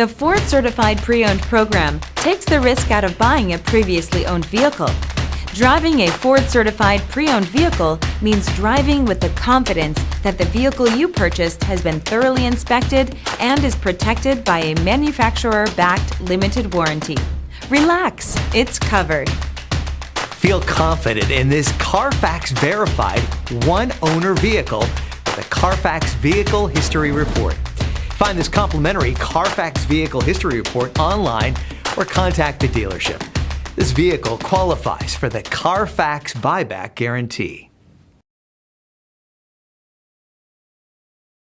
The Ford Certified Pre-Owned program takes the risk out of buying a previously owned vehicle. Driving a Ford Certified Pre-Owned vehicle means driving with the confidence that the vehicle you purchased has been thoroughly inspected and is protected by a manufacturer-backed limited warranty. Relax, it's covered. Feel confident in this Carfax verified one-owner vehicle with a Carfax Vehicle History Report. Find this complimentary Carfax Vehicle History Report online or contact the dealership. This vehicle qualifies for the Carfax Buyback Guarantee.